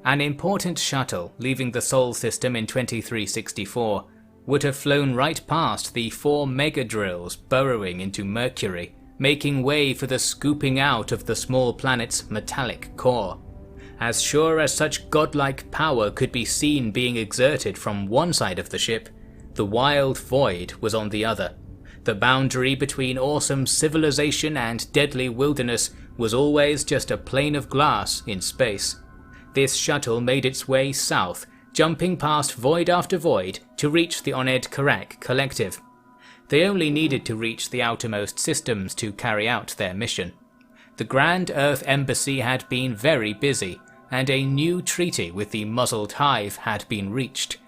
An important shuttle leaving the Sol system in 2364 would have flown right past the 4 megadrills burrowing into Mercury, making way for the scooping out of the small planet's metallic core. As sure as such godlike power could be seen being exerted from one side of the ship, the wild void was on the other. The boundary between awesome civilization and deadly wilderness was always just a plane of glass in space. This shuttle made its way south, jumping past void after void to reach the Oned Karak collective. They only needed to reach the outermost systems to carry out their mission. The Grand Earth Embassy had been very busy, and a new treaty with the muzzled Hive had been reached.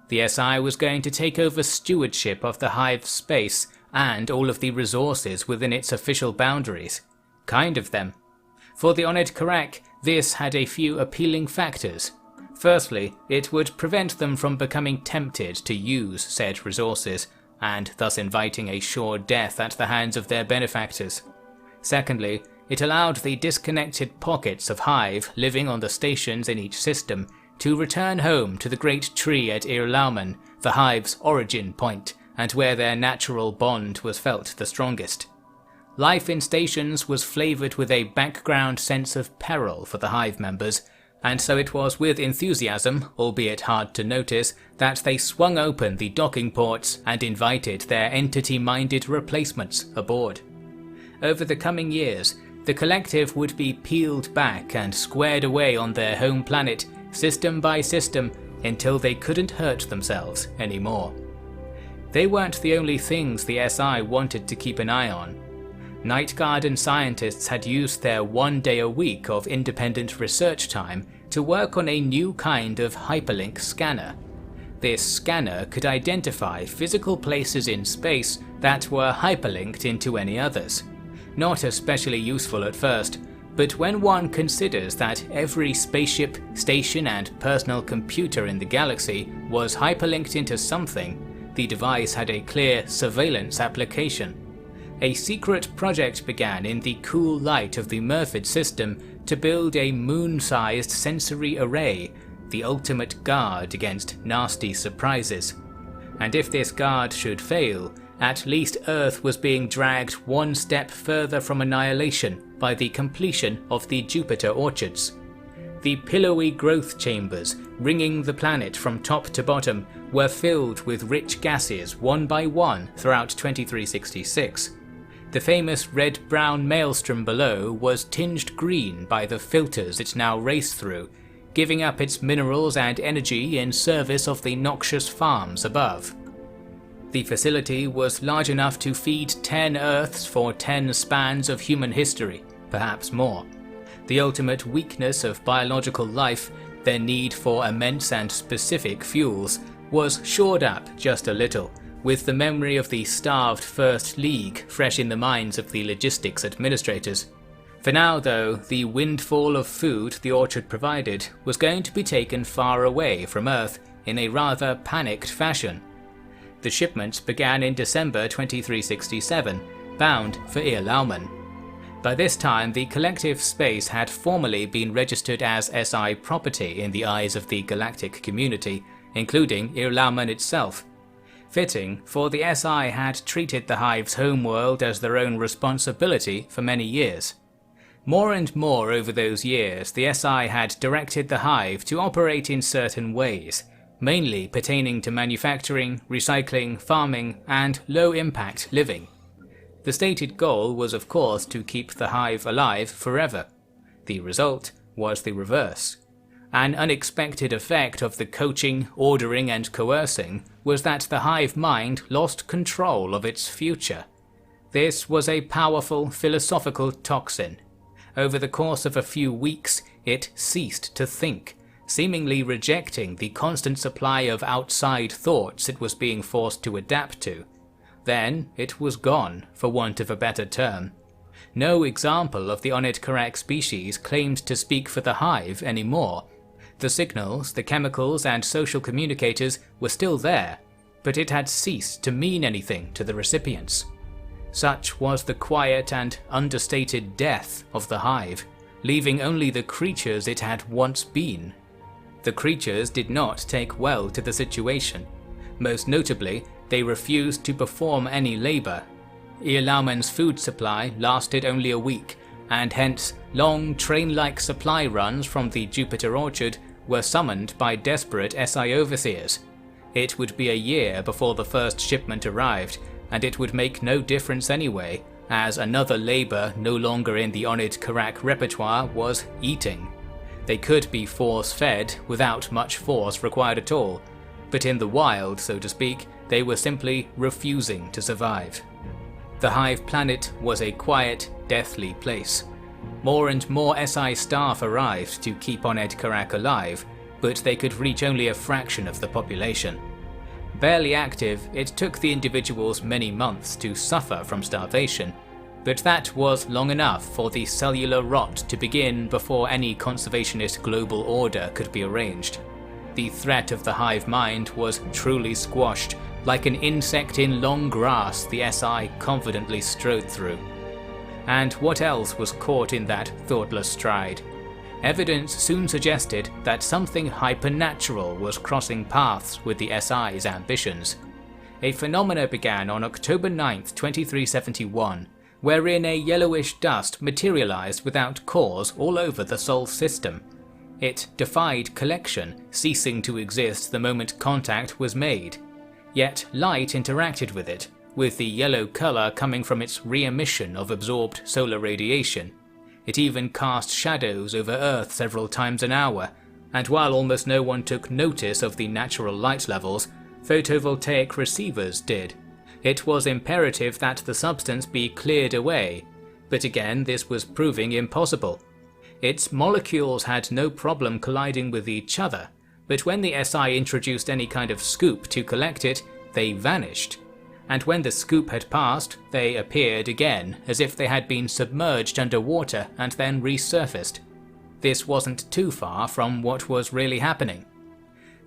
The SI was going to take over stewardship of the Hive's space and all of the resources within its official boundaries. Kind of them. For the Oned Karak, this had a few appealing factors. Firstly, it would prevent them from becoming tempted to use said resources, and thus inviting a sure death at the hands of their benefactors. Secondly, it allowed the disconnected pockets of Hive living on the stations in each system to return home to the great tree at Irlaumen, the Hive's origin point, and where their natural bond was felt the strongest. Life in stations was flavoured with a background sense of peril for the Hive members, and so it was with enthusiasm, albeit hard to notice, that they swung open the docking ports and invited their entity-minded replacements aboard. Over the coming years, the collective would be peeled back and squared away on their home planet, system by system, until they couldn't hurt themselves anymore. They weren't the only things the SI wanted to keep an eye on. Night Garden scientists had used their 1 day a week of independent research time to work on a new kind of hyperlink scanner. This scanner could identify physical places in space that were hyperlinked into any others. Not especially useful at first, but when one considers that every spaceship, station and personal computer in the galaxy was hyperlinked into something, the device had a clear surveillance application. A secret project began in the cool light of the Murford system to build a moon-sized sensory array, the ultimate guard against nasty surprises. And if this guard should fail, at least Earth was being dragged one step further from annihilation by the completion of the Jupiter orchards. The pillowy growth chambers, ringing the planet from top to bottom, were filled with rich gases one by one throughout 2366. The famous red-brown maelstrom below was tinged green by the filters it now raced through, giving up its minerals and energy in service of the noxious farms above. The facility was large enough to feed 10 Earths for 10 spans of human history, perhaps more. The ultimate weakness of biological life, their need for immense and specific fuels, was shored up just a little, with the memory of the starved First League fresh in the minds of the logistics administrators. For now though, the windfall of food the orchard provided was going to be taken far away from Earth in a rather panicked fashion. The shipments began in December 2367, bound for Irlaumen. By this time, the collective space had formally been registered as SI property in the eyes of the galactic community, including Irlaumen itself. Fitting, for the SI had treated the Hive's homeworld as their own responsibility for many years. More and more over those years, the SI had directed the Hive to operate in certain ways, mainly pertaining to manufacturing, recycling, farming, and low-impact living. The stated goal was of course to keep the Hive alive forever. The result was the reverse. An unexpected effect of the coaching, ordering and coercing was that the Hive mind lost control of its future. This was a powerful philosophical toxin. Over the course of a few weeks, it ceased to think, seemingly rejecting the constant supply of outside thoughts it was being forced to adapt to. Then it was gone, for want of a better term. No example of the Oned Karak species claimed to speak for the Hive anymore. The signals, the chemicals and social communicators were still there, but it had ceased to mean anything to the recipients. Such was the quiet and understated death of the Hive, leaving only the creatures it had once been. The creatures did not take well to the situation. Most notably, they refused to perform any labor. Ialaumen's food supply lasted only a week, and hence long train-like supply runs from the Jupiter Orchard were summoned by desperate SI overseers. It would be a year before the first shipment arrived, and it would make no difference anyway, as another labor no longer in the Onid Karak repertoire was eating. They could be force-fed without much force required at all, but in the wild, so to speak, they were simply refusing to survive. The Hive planet was a quiet, deathly place. More and more SI staff arrived to keep Onid Karak alive, but they could reach only a fraction of the population. Barely active, it took the individuals many months to suffer from starvation, but that was long enough for the cellular rot to begin before any conservationist global order could be arranged. The threat of the hive mind was truly squashed, like an insect in long grass the SI confidently strode through. And what else was caught in that thoughtless stride? Evidence soon suggested that something hypernatural was crossing paths with the SI's ambitions. A phenomena began on October 9, 2371, wherein a yellowish dust materialized without cause all over the Sol system. It defied collection, ceasing to exist the moment contact was made. Yet light interacted with it, with the yellow color coming from its re-emission of absorbed solar radiation. It even cast shadows over Earth several times an hour, and while almost no one took notice of the natural light levels, photovoltaic receivers did. It was imperative that the substance be cleared away, but again this was proving impossible. Its molecules had no problem colliding with each other, but when the SI introduced any kind of scoop to collect it, they vanished. And when the scoop had passed, they appeared again, as if they had been submerged under water and then resurfaced. This wasn't too far from what was really happening.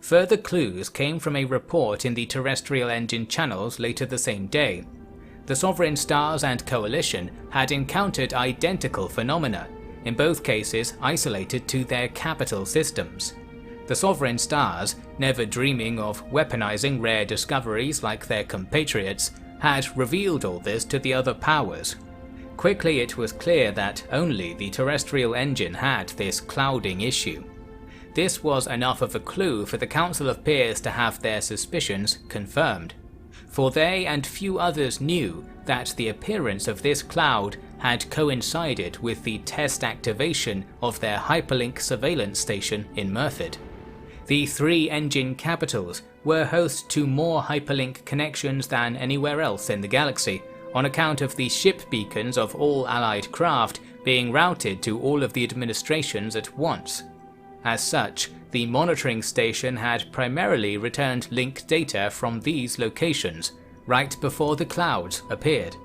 Further clues came from a report in the terrestrial engine channels later the same day. The Sovereign Stars and Coalition had encountered identical phenomena, in both cases isolated to their capital systems. The Sovereign Stars, never dreaming of weaponizing rare discoveries like their compatriots, had revealed all this to the other powers. Quickly it was clear that only the terrestrial engine had this clouding issue. This was enough of a clue for the Council of Peers to have their suspicions confirmed, for they and few others knew that the appearance of this cloud had coincided with the test activation of their hyperlink surveillance station in Murford. The three engine capitals were host to more hyperlink connections than anywhere else in the galaxy, on account of the ship beacons of all allied craft being routed to all of the administrations at once. As such, the monitoring station had primarily returned link data from these locations, right before the clouds appeared.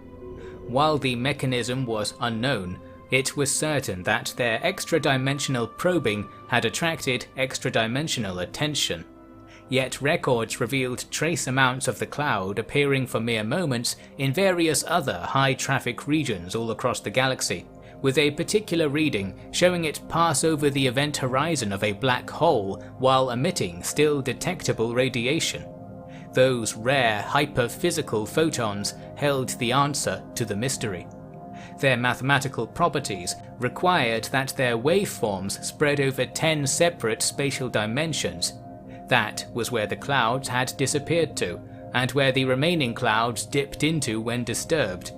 While the mechanism was unknown, it was certain that their extra-dimensional probing had attracted extra-dimensional attention. Yet records revealed trace amounts of the cloud appearing for mere moments in various other high-traffic regions all across the galaxy, with a particular reading showing it pass over the event horizon of a black hole while emitting still detectable radiation. Those rare hyperphysical photons held the answer to the mystery. Their mathematical properties required that their waveforms spread over 10 separate spatial dimensions. That was where the clouds had disappeared to, and where the remaining clouds dipped into when disturbed.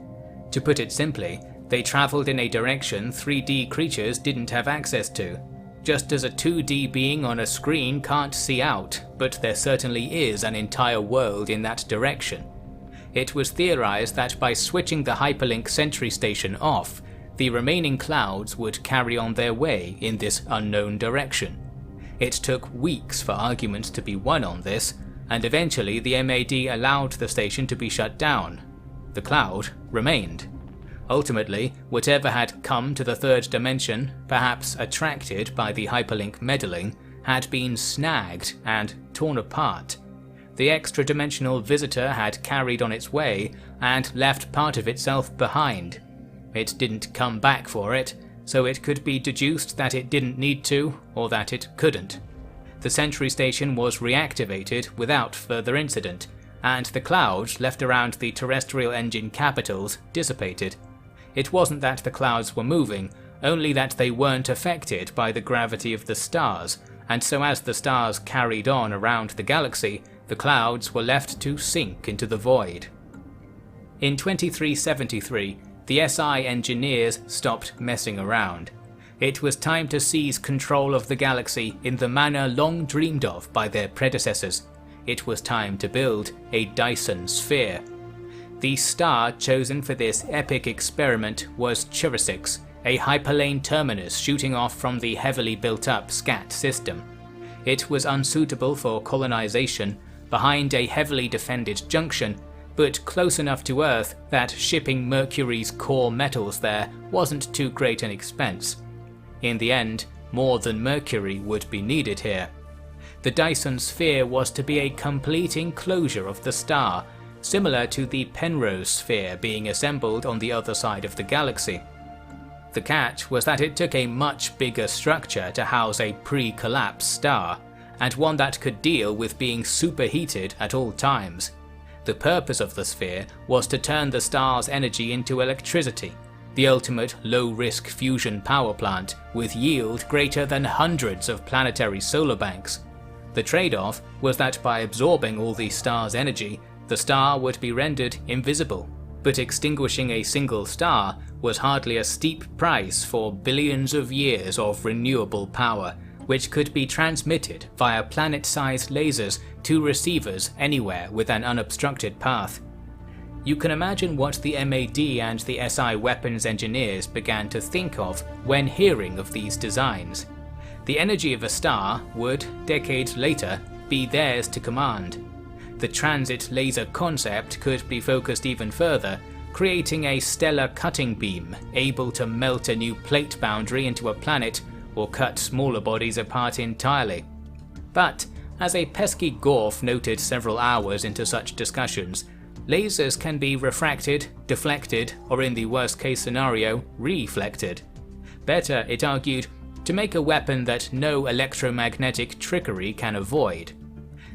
To put it simply, they travelled in a direction 3D creatures didn't have access to. Just as a 2D being on a screen can't see out, but there certainly is an entire world in that direction. It was theorized that by switching the hyperlink sentry station off, the remaining clouds would carry on their way in this unknown direction. It took weeks for arguments to be won on this, and eventually the MAD allowed the station to be shut down. The cloud remained. Ultimately, whatever had come to the third dimension, perhaps attracted by the hyperlink meddling, had been snagged and torn apart. The extra-dimensional visitor had carried on its way and left part of itself behind. It didn't come back for it, so it could be deduced that it didn't need to, or that it couldn't. The sentry station was reactivated without further incident, and the clouds left around the terrestrial engine capitals dissipated. It wasn't that the clouds were moving, only that they weren't affected by the gravity of the stars, and so as the stars carried on around the galaxy, the clouds were left to sink into the void. In 2373, the SI engineers stopped messing around. It was time to seize control of the galaxy in the manner long dreamed of by their predecessors. It was time to build a Dyson sphere. The star chosen for this epic experiment was Chirasix, a hyperlane terminus shooting off from the heavily built-up SCAT system. It was unsuitable for colonization, behind a heavily defended junction, but close enough to Earth that shipping Mercury's core metals there wasn't too great an expense. In the end, more than Mercury would be needed here. The Dyson sphere was to be a complete enclosure of the star, similar to the Penrose sphere being assembled on the other side of the galaxy. The catch was that it took a much bigger structure to house a pre-collapse star, and one that could deal with being superheated at all times. The purpose of the sphere was to turn the star's energy into electricity, the ultimate low-risk fusion power plant with yield greater than hundreds of planetary solar banks. The trade-off was that by absorbing all the star's energy, the star would be rendered invisible, but extinguishing a single star was hardly a steep price for billions of years of renewable power, which could be transmitted via planet-sized lasers to receivers anywhere with an unobstructed path. You can imagine what the MAD and the SI weapons engineers began to think of when hearing of these designs. The energy of a star would, decades later, be theirs to command. The transit laser concept could be focused even further, creating a stellar cutting beam able to melt a new plate boundary into a planet or cut smaller bodies apart entirely. But, as a pesky Gorf noted several hours into such discussions, lasers can be refracted, deflected, or in the worst case scenario, reflected. Better, it argued, to make a weapon that no electromagnetic trickery can avoid.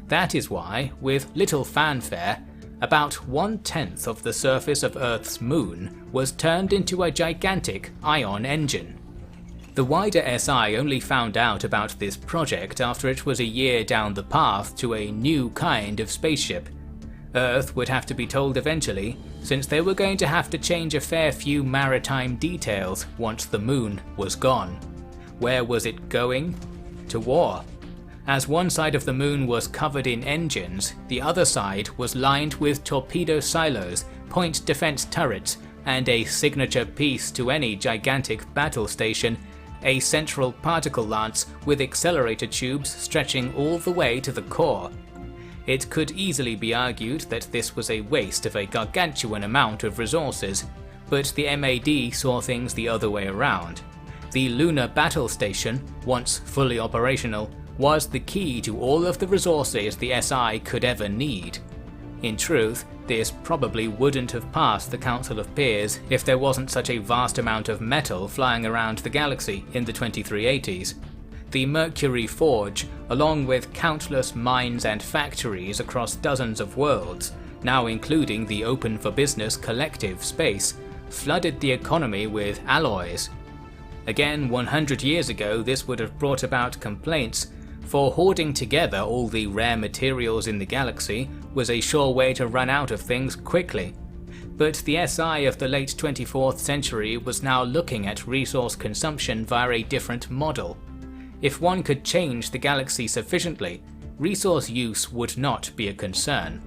That is why, with little fanfare, about 1/10 of the surface of Earth's moon was turned into a gigantic ion engine. The wider SI only found out about this project after it was a year down the path to a new kind of spaceship. Earth would have to be told eventually, since they were going to have to change a fair few maritime details once the moon was gone. Where was it going? To war. As one side of the moon was covered in engines, the other side was lined with torpedo silos, point defense turrets, and a signature piece to any gigantic battle station, a central particle lance with accelerator tubes stretching all the way to the core. It could easily be argued that this was a waste of a gargantuan amount of resources, but the MAD saw things the other way around. The lunar battle station, once fully operational, was the key to all of the resources the SI could ever need. In truth, this probably wouldn't have passed the Council of Peers if there wasn't such a vast amount of metal flying around the galaxy in the 2380s. The Mercury Forge, along with countless mines and factories across dozens of worlds, now including the Open for Business collective space, flooded the economy with alloys. Again, 100 years ago this would have brought about complaints, for hoarding together all the rare materials in the galaxy was a sure way to run out of things quickly. But the SI of the late 24th century was now looking at resource consumption via a different model. If one could change the galaxy sufficiently, resource use would not be a concern.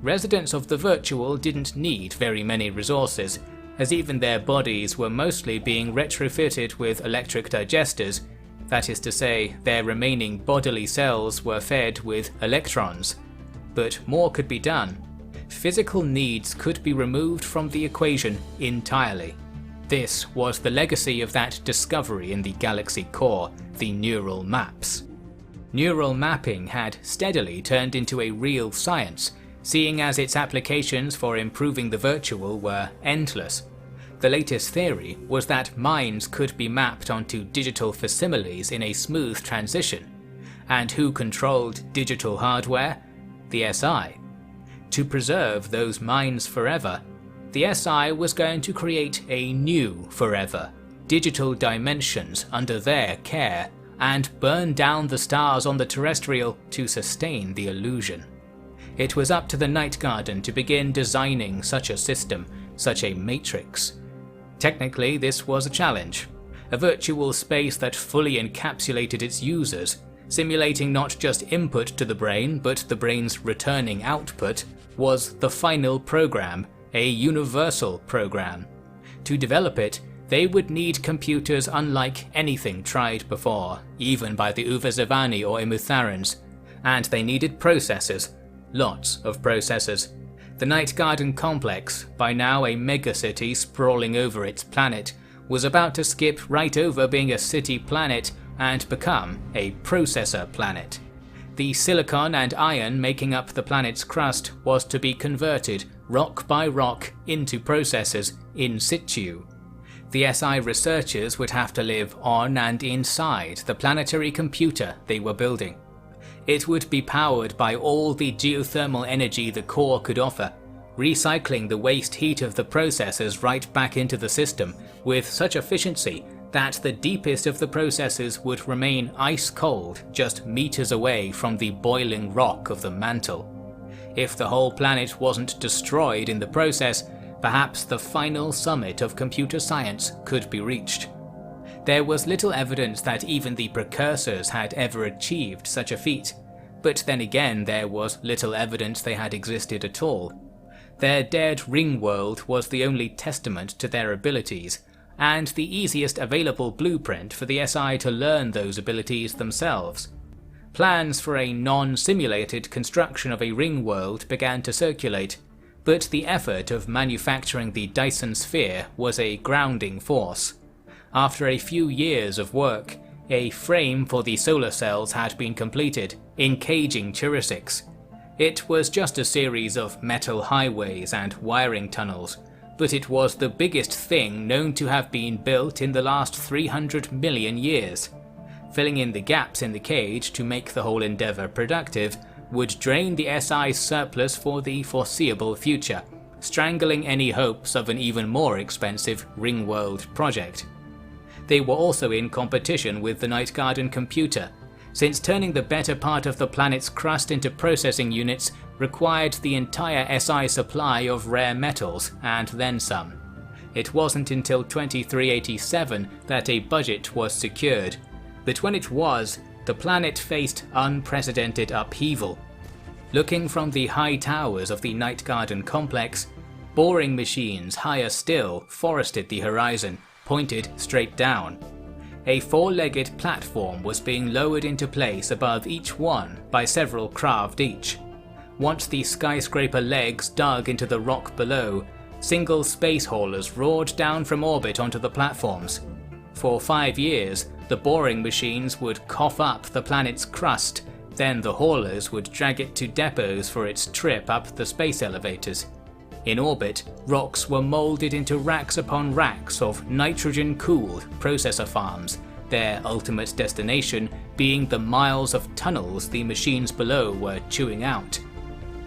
Residents of the virtual didn't need very many resources, as even their bodies were mostly being retrofitted with electric digesters. That is to say, their remaining bodily cells were fed with electrons. But more could be done. Physical needs could be removed from the equation entirely. This was the legacy of that discovery in the galaxy core, the neural maps. Neural mapping had steadily turned into a real science, seeing as its applications for improving the virtual were endless. The latest theory was that minds could be mapped onto digital facsimiles in a smooth transition. And who controlled digital hardware? The SI. To preserve those minds forever, the SI was going to create a new forever, digital dimensions under their care, and burn down the stars on the terrestrial to sustain the illusion. It was up to the Night Garden to begin designing such a system, such a matrix. Technically, this was a challenge. A virtual space that fully encapsulated its users, simulating not just input to the brain, but the brain's returning output, was the final program, a universal program. To develop it, they would need computers unlike anything tried before, even by the Uvazavani or Imutharans, and they needed processors, lots of processors. The Night Garden complex, by now a megacity sprawling over its planet, was about to skip right over being a city planet and become a processor planet. The silicon and iron making up the planet's crust was to be converted, rock by rock, into processors in situ. The SI researchers would have to live on and inside the planetary computer they were building. It would be powered by all the geothermal energy the core could offer, recycling the waste heat of the processors right back into the system with such efficiency that the deepest of the processors would remain ice cold just meters away from the boiling rock of the mantle. If the whole planet wasn't destroyed in the process, perhaps the final summit of computer science could be reached. There was little evidence that even the precursors had ever achieved such a feat, but then again there was little evidence they had existed at all. Their dead ring world was the only testament to their abilities, and the easiest available blueprint for the SI to learn those abilities themselves. Plans for a non-simulated construction of a ring world began to circulate, but the effort of manufacturing the Dyson sphere was a grounding force. After a few years of work, a frame for the solar cells had been completed, encaging Chirisics. It was just a series of metal highways and wiring tunnels, but it was the biggest thing known to have been built in the last 300 million years. Filling in the gaps in the cage to make the whole endeavour productive would drain the SI's surplus for the foreseeable future, strangling any hopes of an even more expensive Ringworld project. They were also in competition with the Night Garden computer, since turning the better part of the planet's crust into processing units required the entire SI supply of rare metals and then some. It wasn't until 2387 that a budget was secured, but when it was, the planet faced unprecedented upheaval. Looking from the high towers of the Night Garden complex, boring machines higher still forested the horizon, pointed straight down. A four-legged platform was being lowered into place above each one by several craft each. Once the skyscraper legs dug into the rock below, single space haulers roared down from orbit onto the platforms. For 5 years, the boring machines would cough up the planet's crust, then the haulers would drag it to depots for its trip up the space elevators. In orbit, rocks were moulded into racks upon racks of nitrogen-cooled processor farms, their ultimate destination being the miles of tunnels the machines below were chewing out.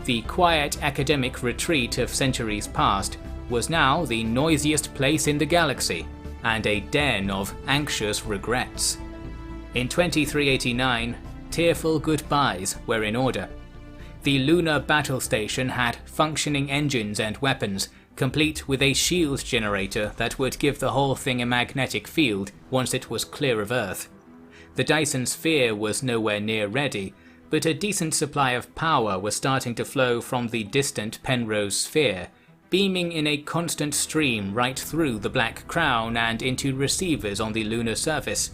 The quiet academic retreat of centuries past was now the noisiest place in the galaxy, and a den of anxious regrets. In 2389, tearful goodbyes were in order. The lunar battle station had functioning engines and weapons, complete with a shield generator that would give the whole thing a magnetic field once it was clear of Earth. The Dyson sphere was nowhere near ready, but a decent supply of power was starting to flow from the distant Penrose sphere, beaming in a constant stream right through the Black Crown and into receivers on the lunar surface.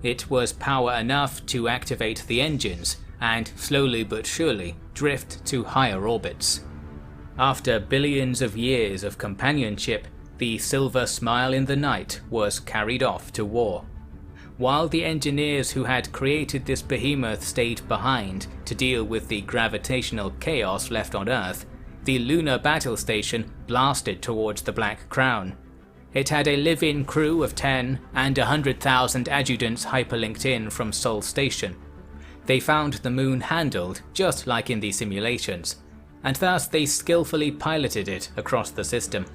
It was power enough to activate the engines, and slowly but surely drift to higher orbits. After billions of years of companionship, the Silver Smile in the Night was carried off to war. While the engineers who had created this behemoth stayed behind to deal with the gravitational chaos left on Earth, the lunar battle station blasted towards the Black Crown. It had a live-in crew of 10 and 100,000 adjutants hyperlinked in from Sol Station. They found the moon handled just like in the simulations, and thus they skillfully piloted it across the system.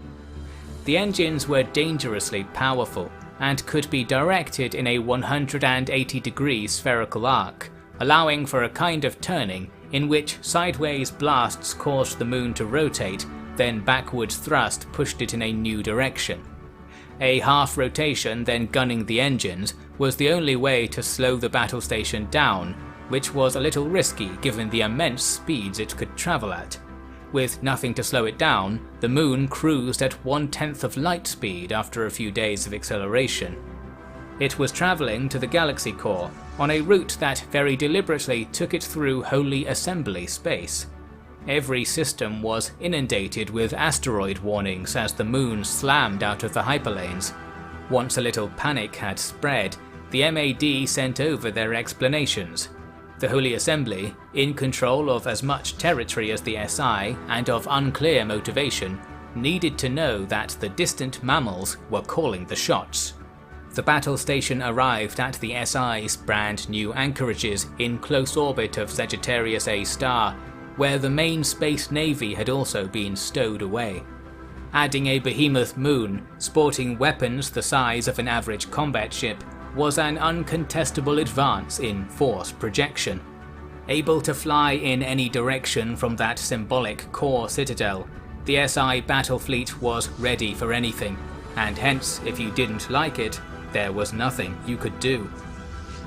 The engines were dangerously powerful and could be directed in a 180-degree spherical arc, allowing for a kind of turning in which sideways blasts caused the moon to rotate, then backwards thrust pushed it in a new direction. A half rotation then gunning the engines was the only way to slow the battle station down, which was a little risky given the immense speeds it could travel at. With nothing to slow it down, the moon cruised at 1/10 of light speed after a few days of acceleration. It was travelling to the galaxy core on a route that very deliberately took it through Holy Assembly space. Every system was inundated with asteroid warnings as the moon slammed out of the hyperlanes. Once a little panic had spread, the MAD sent over their explanations. The Holy Assembly, in control of as much territory as the SI and of unclear motivation, needed to know that the distant mammals were calling the shots. The battle station arrived at the SI's brand new anchorages in close orbit of Sagittarius A star, where the main space navy had also been stowed away. Adding a behemoth moon, sporting weapons the size of an average combat ship, was an uncontestable advance in force projection. Able to fly in any direction from that symbolic core citadel, the SI battle fleet was ready for anything, and hence, if you didn't like it, there was nothing you could do.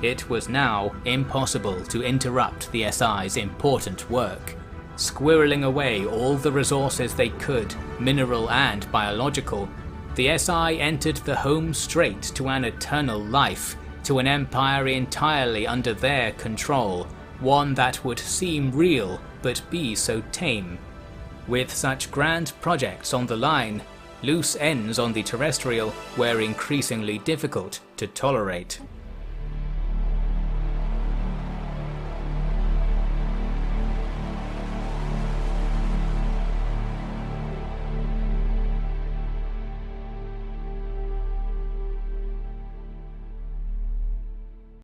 It was now impossible to interrupt the SI's important work. Squirreling away all the resources they could, mineral and biological, the SI entered the home straight to an eternal life, to an empire entirely under their control, one that would seem real but be so tame. With such grand projects on the line, loose ends on the terrestrial were increasingly difficult to tolerate.